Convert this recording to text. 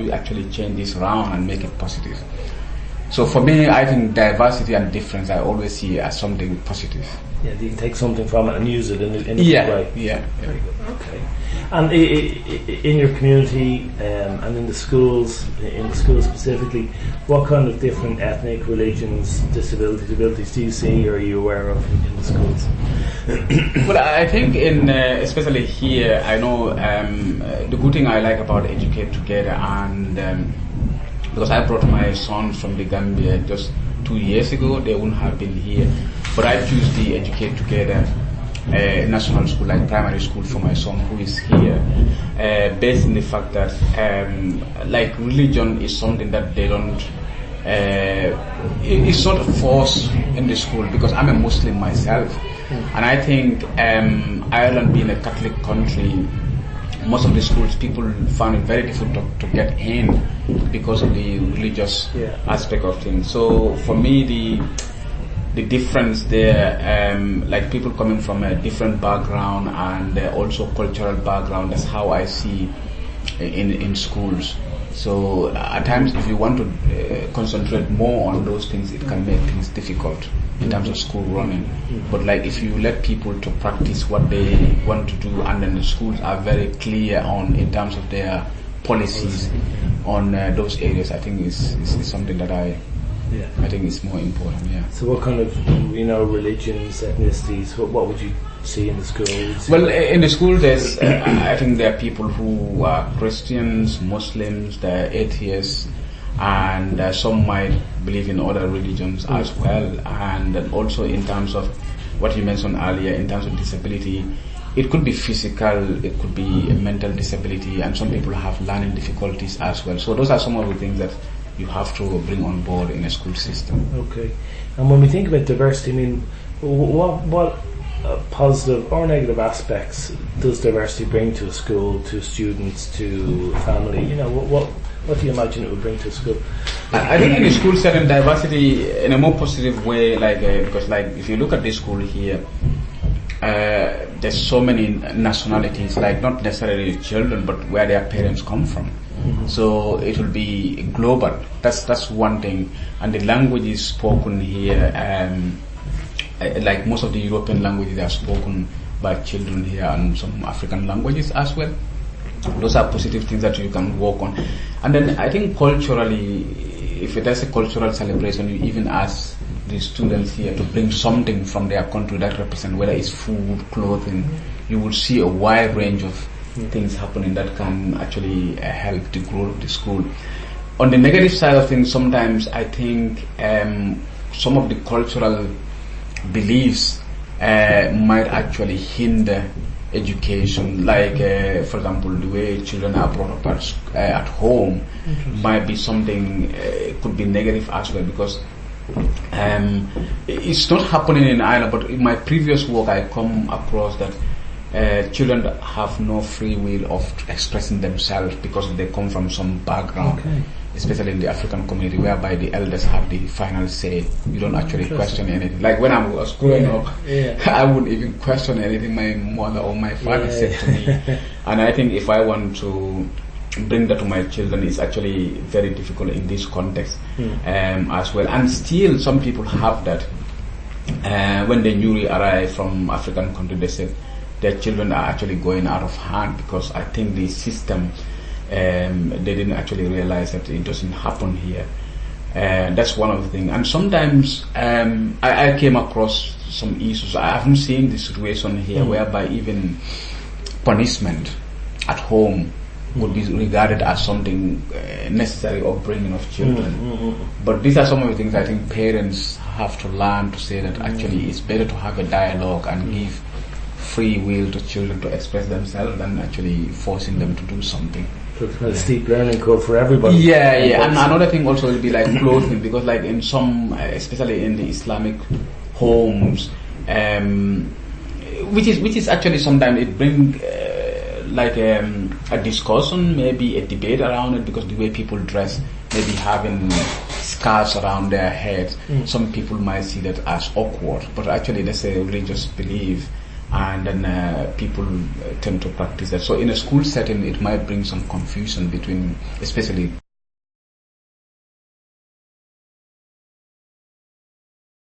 to actually change this around and make it positive. So for me, I think diversity and difference I always see as something positive. Yeah, you can take something from it and use it in a good way. Yeah. Very good. Okay. And in your community and in the schools specifically, what kind of different ethnic, religions, disabilities do you see or are you aware of in the schools? Well, I think especially here, I know the good thing I like about Educate Together, and because I brought my sons from the Gambia just 2 years ago, they wouldn't have been here. But I choose the Educate Together national school, like primary school for my son who is here, based on the fact that like religion is something that they don't, it's sort of forced in the school, because I'm a Muslim myself. And I think Ireland being a Catholic country, most of the schools people found it very difficult to get in because of the religious aspect of things. So for me, the difference there, like people coming from a different background and also cultural background, that's how I see in schools. So at times if you want to concentrate more on those things, it can make things difficult in terms of school running. But like if you let people to practice what they want to do, and then the schools are very clear on in terms of their policies on those areas, I think is something that I think is more important. Yeah. So what kind of religions, ethnicities, what would you see in the schools? Well, in the schools there's I think there are people who are Christians, Muslims, there are atheists, and some might believe in other religions as well. And also in terms of what you mentioned earlier, in terms of disability, it could be physical, it could be a mental disability, and some people have learning difficulties as well. So those are some of the things that you have to bring on board in a school system. Okay. And when we think about diversity, I mean, what positive or negative aspects does diversity bring to a school, to students, to family? What do you imagine it would bring to a school? I think in the school setting, diversity in a more positive way, because if you look at this school here, there's so many nationalities, like not necessarily children, but where their parents come from. So it will be global. That's one thing. And the languages spoken here, like most of the European languages are spoken by children here, and some African languages as well. Those are positive things that you can work on. And then I think culturally, if there's a cultural celebration, you even ask the students here to bring something from their country that represent, whether it's food, clothing, you will see a wide range of things happening that can actually help the growth of the school. On the negative side of things, sometimes I think some of the cultural beliefs might actually hinder education, like for example the way children are brought up at home might be something, could be negative as well, because it's not happening in Ireland, but in my previous work I come across that children have no free will of expressing themselves because they come from some background, especially in the African community, whereby the elders have the final say. You don't actually question anything. Like when I was growing up, I wouldn't even question anything my mother or my father said to me. And I think if I want to bring that to my children, it's actually very difficult in this context as well. And still some people have that. When they newly arrive from African country, they said their children are actually going out of hand, because I think the system, they didn't actually realize that it doesn't happen here. That's one of the things. And sometimes I came across some issues. I haven't seen the situation here whereby even punishment at home would be regarded as something necessary upbringing of children. But these are some of the things I think parents have to learn to say, that actually it's better to have a dialogue and give free will to children to express themselves than actually forcing them to do something. So it's a steep learning curve for everybody. Yeah. And another thing also will be like clothing, because like in some, especially in the Islamic homes, which is actually sometimes it brings like a discussion, maybe a debate around it, because the way people dress, maybe having scarves around their heads, some people might see that as awkward, but actually that's a religious belief and then people tend to practice that. So in a school setting, it might bring some confusion between, especially